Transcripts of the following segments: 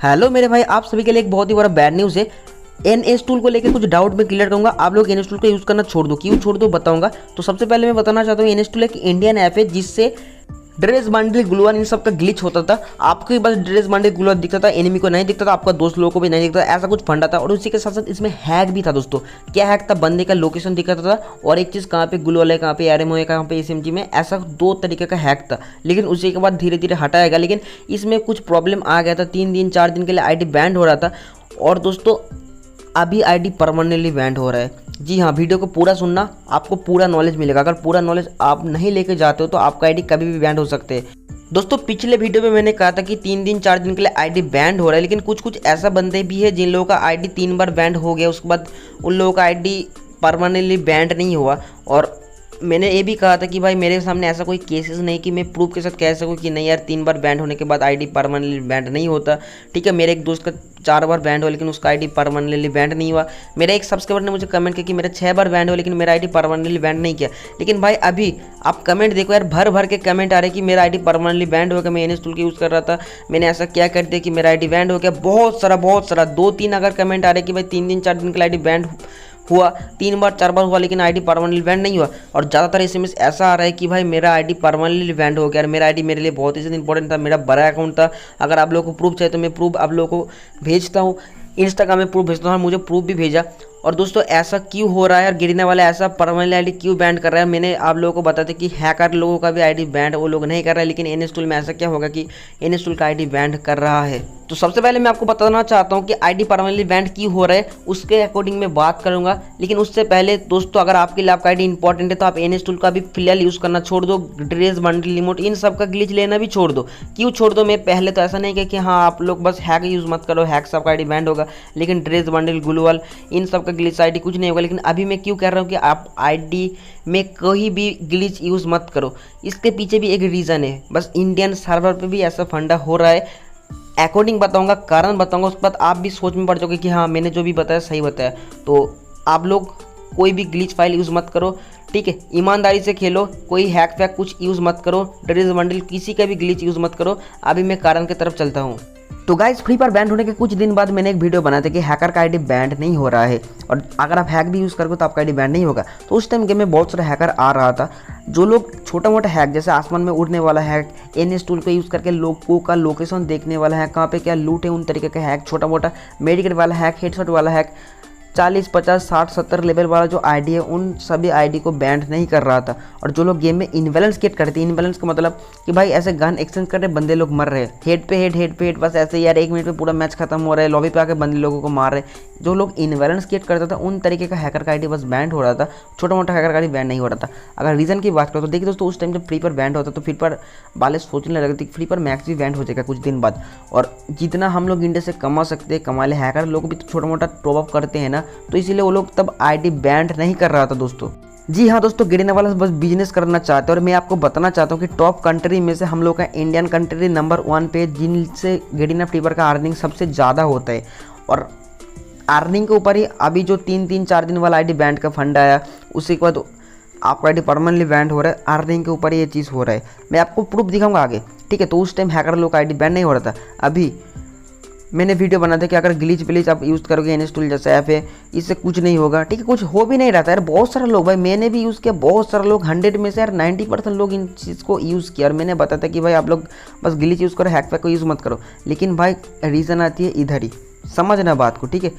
Hello मेरे भाई, आप सभी के लिए एक बहुत ही बड़ा बैड न्यूज़ है। एनएस टूल को लेकर कुछ डाउट में क्लियर करूंगा। आप लोग एनएस टूल को यूज़ करना छोड़ दो, क्यों छोड़ दो बताऊंगा। तो सबसे पहले मैं बताना चाहता हूँ, एनएस टूल एक इंडियन ऐप है जिससे ड्रेस बंडल ग्लूअन इन सब का ग्लिच होता था। आपको बस ड्रेस बंडल ग्लूअन दिखता था, एनिमी को नहीं दिखता था, आपका दोस्त लोगों को भी नहीं दिखता था, ऐसा कुछ फंडा था। और उसी के साथ साथ इसमें हैक भी था दोस्तों। क्या हैक था? बंदे का लोकेशन दिखाता था और एक चीज़ कहाँ पे ग्लूअल है, कहाँ पे आरएमओ है, कहाँ पे एसएमजी में, ऐसा दो तरीके का हैक था। लेकिन उसी के बाद धीरे धीरे हटाया गया। लेकिन इसमें कुछ प्रॉब्लम आ गया था, 3 दिन 4 दिन के लिए आईडी बैंड हो रहा था। और दोस्तों अभी आईडी परमानेंटली बैंड हो रहा है। जी हाँ, वीडियो को पूरा सुनना, आपको पूरा नॉलेज मिलेगा। अगर पूरा नॉलेज आप नहीं लेके जाते हो तो आपका आईडी कभी भी बैंड हो सकते हैं। दोस्तों पिछले वीडियो में मैंने कहा था कि 3 दिन 4 दिन के लिए आईडी बैंड हो रहा है, लेकिन कुछ ऐसा बंदे भी है जिन लोगों का आईडी 3 बार बैंड हो गया, उसके बाद उन लोगों का आईडी परमानेंटली बैंड नहीं हुआ। और मैंने ये भी कहा था कि भाई मेरे सामने ऐसा कोई केसेस नहीं कि मैं प्रूफ के साथ कह सकूं कि नहीं यार 3 बार बैंड होने के बाद आईडी परमानेंटली बैंड नहीं होता। ठीक है, मेरे एक दोस्त का 4 बार बैंड हुआ लेकिन उसका आईडी परमानेंटली बैंड नहीं हुआ। मेरे एक सब्सक्राइबर ने मुझे कमेंट किया कि मेरा 6 बार बैंड हुआ लेकिन मेरा आईडी परमानेंटली बैंड नहीं किया। लेकिन भाई अभी आप कमेंट देखो यार, भर भर के कमेंट आ रहे कि मेरा आईडी परमानेंटली बैंड हो गया, मैं एनएस टूल का यूज़ कर रहा था, मैंने ऐसा क्या कर दिया कि मेरा आईडी बैंड हो गया। बहुत सारा 2-3 अगर कमेंट आ रहे कि भाई 3 दिन 4 दिन के लिए आईडी बैंड हुआ, 3 बार 4 बार हुआ लेकिन आईडी परमानेंटली बैंड नहीं हुआ। और ज़्यादातर एसएमएस ऐसा आ रहा है कि भाई मेरा आईडी परमानेंटली बैंड हो गया। और मेरा आईडी मेरे लिए बहुत ही इंपॉर्टेंट था, मेरा बड़ा अकाउंट था। अगर आप लोगों को प्रूफ चाहिए तो मैं प्रूफ आप लोगों को भेजता हूँ, इंस्टाग्राम में प्रूफ भेजता हूँ। मुझे प्रूफ भी भेजा। और दोस्तों ऐसा क्यों हो रहा है यार, गिरने वाला ऐसा परमानेंटली आईडी क्यों बैंड कर रहा है? मैंने आप लोगों को बताया था कि हैकर लोगों का भी आईडी बैंड वो लोग नहीं कर रहा है, लेकिन एनएस टूल में ऐसा क्या होगा कि एनएस टूल का आईडी बैंड कर रहा है। तो सबसे पहले मैं आपको बताना चाहता हूँ कि आईडी परमानेंटली बैंड क्यों हो रहा है, उसके अकॉर्डिंग मैं बात करूंगा। लेकिन उससे पहले दोस्तों, अगर आपके लिए आपका आईडी इंपॉर्टेंट है तो आप एनएस टूल का भी फिलहाल यूज़ करना छोड़ दो। ड्रेस बंडल रिमोट इन सब का ग्लिच लेना भी छोड़ दो। क्यों छोड़ दो? मैं पहले तो ऐसा नहीं कि हाँ आप लोग बस हैक यूज़ मत करो, हैक सबका आईडी बैंड होगा, लेकिन ड्रेस बंडल ग्लूअल इन सब का ग्लिच आईडी कुछ नहीं होगा। लेकिन अभी मैं क्यों कह रहा हूँ कि आप आईडी में कोई भी ग्लिच यूज़ मत करो, इसके पीछे भी एक रीज़न है। बस इंडियन सर्वर पे भी ऐसा फंडा हो रहा है। अकॉर्डिंग बताऊंगा, कारण बताऊंगा, उसके बाद आप भी सोच में पड़ जाओगे कि हाँ मैंने जो भी बताया सही बताया। तो आप लोग कोई भी ग्लिच फाइल यूज़ मत करो, ठीक है, ईमानदारी से खेलो, कोई हैक फैक कुछ यूज़ मत करो, ड्रेस बंडल किसी का भी ग्लिच यूज़ मत करो। अभी मैं कारण की तरफ चलता हूँ। तो गाइस, फ्री फायर बैंड होने के कुछ दिन बाद मैंने एक वीडियो बनाया था कि हैकर का आईडी बैंड नहीं हो रहा है, और अगर आप हैक भी यूज़ करोगे तो आपका आईडी बैंड नहीं होगा। तो उस टाइम गेम में बहुत सारा हैकर आ रहा था। जो लोग छोटा मोटा हैक, जैसे आसमान में उड़ने वाला हैक, एनएस टूल को यूज़ करके लोगों का लोकेशन देखने वाला हैक, कहाँ पे क्या लूट है उन तरीके का हैक, छोटा मोटा मेडिकेट वाला हैक, हेडशॉट वाला हैक, 40, 50, 60, 70 लेवल वाला जो आईडी है उन सभी आईडी को बैंड नहीं कर रहा था। और जो लोग गेम में इनबैलेंस क्रिएट करते हैं, इनबैलेंस का मतलब कि भाई ऐसे गन एक्सचेंज कर रहे बंदे लोग मर रहे हैं, हेड पे हेड, बस ऐसे यार 1 मिनट में पूरा मैच खत्म हो रहा है, लॉबी पे आके बंदे लोगों को मार रहे। जो लोग इनबैलेंस क्रिएट करता था उन तरीके का हैकर का आईडी बस बैंड हो रहा था, छोटा मोटा हैकर का आईडी बैंड नहीं हो रहा था। अगर रीज़न की बात करो तो देखिए दोस्तों, उस टाइम जब फ्री फायर बैंड होता तो फ्री फायर वाले सोचने लगे थे कि फ्री फायर मैक्स भी बैंड हो जाएगा कुछ दिन बाद। और जितना हम लोग इंडिया से कमा सकते हैं कमा ले, हैकर लोग भी तो छोटा मोटा टॉप अप करते हैं ना, तो इसीलिए वो लोग तब आईडी बैंड नहीं कर रहा था दोस्तों। जी हाँ दोस्तों, गिरने वाला बस बिजनेस करना चाहते हैं। और मैं आपको बताना चाहता हूँ कि टॉप कंट्री में से हम लोग का इंडियन कंट्री नंबर 1 पे, जिनसे गिरना फ्री फायर का अर्निंग सबसे ज़्यादा होता है। और अर्निंग के ऊपर ही अभी जो 3-3, 4 दिन वाला आईडी बैंड का फंड आया, उसी के बाद आपका आईडी परमानेंटली बैंड हो रहा है। अर्निंग के ऊपर ये चीज़ हो रहा है, मैं आपको प्रूफ दिखाऊंगा आगे, ठीक है। तो उस टाइम हैकर लोग का आईडी बैंड नहीं हो रहा था। अभी मैंने वीडियो बना था कि अगर ग्लिच आप यूज़ करोगे, एनएस टूल जैसा ऐप है, इससे कुछ नहीं होगा, ठीक है, कुछ हो भी नहीं रहा था यार। बहुत सारे लोग, भाई मैंने भी यूज़ किया, बहुत सारे लोग, 100 में से यार 90% लोग इन चीज़ को यूज़ किया। और मैंने बताया था कि भाई आप लोग बस ग्लिच यूज़ करो, हैक पैक को यूज़ मत करो। लेकिन भाई रीज़न आती है इधर ही, समझना बात को, ठीक है।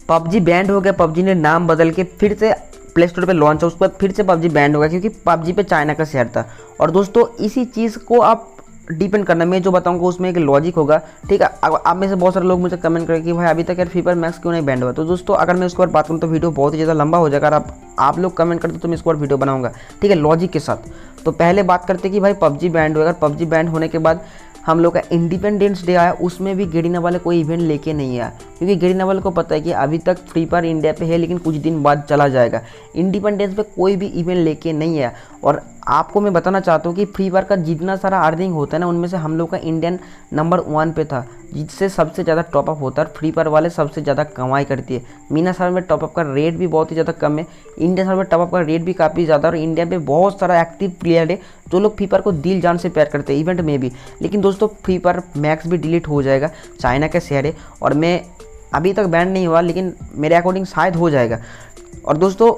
पबजी बैंड हो गया, पबजी ने नाम बदल के फिर से प्ले स्टोर पर लॉन्च हो, उसके बाद फिर से पबजी बैंड हो गया क्योंकि पबजी पे चाइना का शेयर था। और दोस्तों इसी चीज़ को आप डिपेंड करना, मैं जो बताऊंगा उसमें एक लॉजिक होगा, ठीक है। आप में से बहुत सारे लोग मुझे कमेंट करेंगे कि भाई अभी तक यार फ्री फायर मैक्स क्यों नहीं बैंड हुआ। तो दोस्तों अगर मैं इसके बार बात करूँ तो वीडियो बहुत ही ज़्यादा लंबा हो जाएगा। अगर आप लोग कमेंट करते तो मैं इसके बार वीडियो बनाऊंगा, ठीक है, लॉजिक के साथ। तो पहले बात करते कि भाई पबजी बैंड हुआ। अगर पबजी बैंड होने के बाद हम लोग का इंडिपेंडेंस डे आया, उसमें भी गिरना वाले कोई इवेंट लेके नहीं आया, क्योंकि गिरना वाले को पता है कि अभी तक फ्री फायर इंडिया पे है लेकिन कुछ दिन बाद चला जाएगा। इंडिपेंडेंस पे कोई भी इवेंट लेके नहीं आया। और आपको मैं बताना चाहता हूँ कि फ्री फायर का जितना सारा अर्निंग होता है ना, उनमें से हम लोग का इंडियन नंबर 1 पे था, जिससे सबसे ज़्यादा टॉपअप होता है। फ्री फायर वाले सबसे ज़्यादा कमाई करती है। मीना सर्वर में टॉपअप का रेट भी बहुत ही ज़्यादा कम है, इंडिया सर्वर में टॉपअप का रेट भी काफ़ी ज़्यादा, और इंडिया पे बहुत सारा एक्टिव प्लेयर है जो लोग फ्री फायर को दिल जान से प्यार करते हैं, इवेंट में भी। लेकिन दोस्तों फ्री फायर मैक्स भी डिलीट हो जाएगा, चाइना का शेयर है, और मैं अभी तक बैन नहीं हुआ, लेकिन मेरे अकॉर्डिंग शायद हो जाएगा। और दोस्तों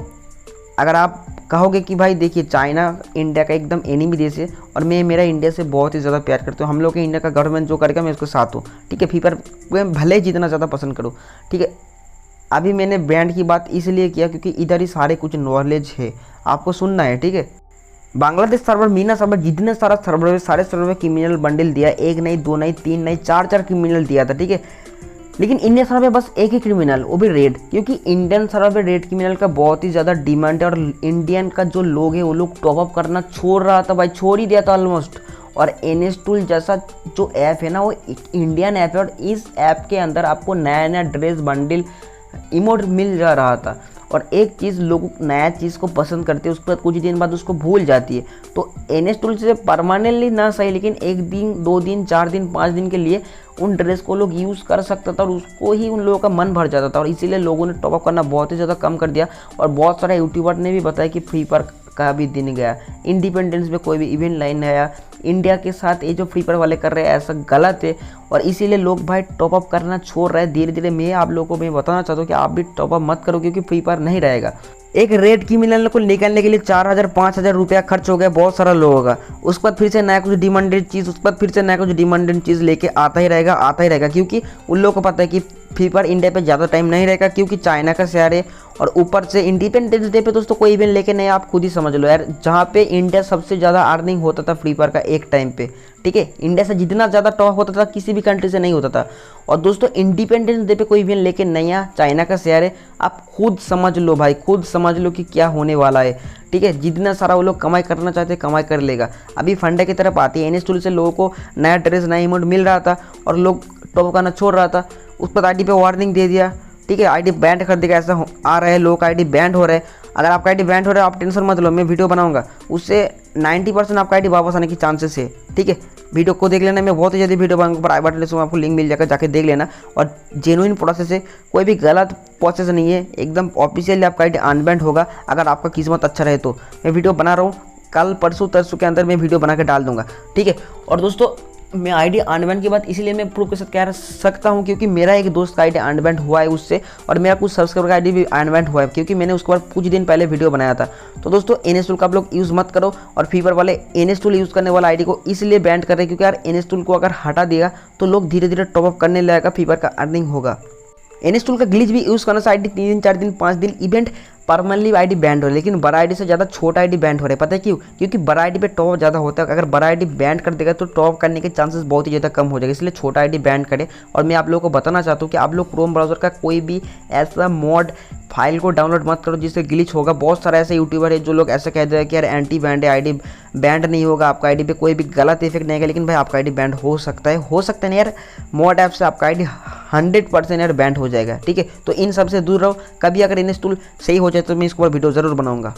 अगर आप कहोगे कि भाई देखिए चाइना इंडिया का एकदम एनिमी देश है, और मैं मेरा इंडिया से बहुत ही ज़्यादा प्यार करता हूँ, हम लोग के इंडिया का गवर्नमेंट जो करेगा मैं उसके साथ हूँ, ठीक है। फ्री फायर में भले ही जितना ज़्यादा पसंद करूँ, ठीक है। अभी मैंने बैंड की बात इसलिए किया क्योंकि इधर ही सारे कुछ नॉलेज है, आपको सुनना है, ठीक है। बांग्लादेश सर्वर, मीना सर्वर, जितने सारा सर्वर है सारे सर्वर में क्रिमिनल बंडल दिया, 1 नहीं 2 नहीं 3 नहीं 4 क्रिमिनल दिया था, ठीक है। लेकिन इंडियन सर्वर में बस एक ही क्रिमिनल, वो भी रेड, क्योंकि इंडियन सर्वर में रेड क्रिमिनल का बहुत ही ज़्यादा डिमांड है, और इंडियन का जो लोग है वो लोग टॉपअप करना छोड़ रहा था भाई, छोड़ ही दिया था ऑलमोस्ट। और NS टूल जैसा जो ऐप है ना, वो इंडियन ऐप है, और इस ऐप के अंदर आपको नया नया ड्रेस बंडल इमोट मिल जा रहा था। और एक चीज़ लोग नया चीज़ को पसंद करते हैं, उसके बाद कुछ दिन बाद उसको भूल जाती है। तो NS टूल से परमानेंटली ना सही, लेकिन 1 दिन 2 दिन 4 दिन 5 दिन के लिए उन ड्रेस को लोग यूज़ कर सकता था, और उसको ही उन लोगों का मन भर जाता था, और इसीलिए लोगों ने टॉपअप करना बहुत ही ज़्यादा कम कर दिया। और बहुत सारे यूट्यूबर ने भी बताया कि फ्री फायर का भी दिन गया, इंडिपेंडेंस में कोई भी इवेंट लाइन आया, इंडिया के साथ ये जो फ्री फायर वाले कर रहे हैं ऐसा गलत है, और इसीलिए लोग भाई टॉपअप करना छोड़ रहे हैं धीरे धीरे। मैं आप लोगों को मैं बताना चाहता हूँ कि आप भी टॉपअप मत करो, क्योंकि फ्री फायर नहीं रहेगा। एक रेड क्रिमिनल को निकालने के लिए 4000 5000 रुपया खर्च हो गया बहुत सारा लोगों का। उसके बाद फिर से नया कुछ डिमांडेड चीज़, उसके बाद फिर से नया कुछ डिमांडेड चीज़ लेके आता ही रहेगा, क्योंकि उन लोगों को पता है कि फ्री फायर इंडिया पे ज़्यादा टाइम नहीं रहेगा, क्योंकि चाइना का शेयर है। और ऊपर से इंडिपेंडेंस डे पे दोस्तों कोई इवेंट लेके नहीं, आप खुद ही समझ लो यार, जहाँ पे इंडिया सबसे ज़्यादा अर्निंग होता था फ्री फायर का एक टाइम पे, ठीक है। इंडिया से जितना ज़्यादा टॉप होता था किसी भी कंट्री से नहीं होता था। और दोस्तों इंडिपेंडेंस डे पे कोई इवेंट लेके नहीं आया, चाइना का शेयर है, आप खुद समझ लो भाई, खुद समझ लो कि क्या होने वाला है, ठीक है। जितना सारा वो लोग कमाई करना चाहते हैं कमाई कर लेगा। अभी फंडे की तरफ आती है, NS टूल से लोगों को नया ड्रेस नया इमोट मिल रहा था, और लोग टॉप करना छोड़ रहा था। उस पर ID पे वार्निंग दे दिया, ठीक है, ID बैंड कर देगा, ऐसा आ रहा है, लोग का ID बैंड हो रहा है। अगर आपका ID बैंड हो रहा है आप टेंशन मत लो, मैं वीडियो बनाऊंगा, उससे 90% आपका ID वापस आने की चांसेस है, ठीक है। वीडियो को देख लेना, मैं बहुत ही जल्दी वीडियो बनाऊंगा, प्राइवेट लिस्ट में आपको लिंक मिल जाएगा, जाके देख लेना। और जेन्युइन प्रोसेस है, कोई भी गलत प्रोसेस नहीं है, एकदम ऑफिशियली आपका ID अनबैंड होगा, अगर आपका किस्मत अच्छा रहे तो। मैं वीडियो बना रहा हूँ, कल परसों तरसों के अंदर मैं वीडियो बना के डाल दूंगा, ठीक है। और दोस्तों मैं ID अनबैंड की बात इसलिए मैं प्रूफ के साथ कह सकता हूँ, क्योंकि मेरा एक दोस्त का ID अनबैंड हुआ है उससे, और मेरा कुछ सब्सक्राइबर का ID भी अनबैंड हुआ है, क्योंकि मैंने उसके बाद कुछ दिन पहले वीडियो बनाया था। तो दोस्तों NS टूल का आप लोग यूज़ मत करो, और फ्री फायर वाले NS टूल यूज़ करने वाला ID को इसलिए बैंड कर रहे हैं क्योंकि यार NS टूल को अगर हटा दिया तो लोग धीरे धीरे टॉपअप करने लगेगा, फ्री फायर का अर्निंग होगा। NS टूल का ग्लिच भी यूज़ करना से ID 3 दिन 4 दिन 5 दिन इवेंट परमानेंटली ID बैंड हो रहा है, लेकिन बड़ा ID से ज़्यादा छोटा ID बैंड हो रहा है। पता है क्यों? क्योंकि बड़ा ID पे टॉप ज़्यादा होता है, अगर बड़ा ID बैंड कर देगा तो टॉप करने के चांसेस बहुत ही ज़्यादा कम हो जाएगा, इसलिए छोटा ID बैंड करे। और मैं आप लोगों को बताना चाहता हूँ कि आप लोग क्रोम ब्राउज़र का कोई भी ऐसा मॉड फाइल को डाउनलोड मत करो जिससे ग्लिच होगा। बहुत सारे ऐसे यूट्यूबर है जो लोग ऐसे कहते हैं कि यार एंटी बैंड है, ID बैंड नहीं होगा, आपका ID पे कोई भी गलत इफेक्ट नहीं आएगा, लेकिन भाई आपका ID बैंड हो सकता है नहीं यार, मॉड ऐप से आपका ID 100% यार बैंड हो जाएगा, ठीक है। तो इन सब से दूर रहो, कभी अगर NS टूल सही हो जाए तो मैं इसके ऊपर वीडियो ज़रूर बनाऊंगा।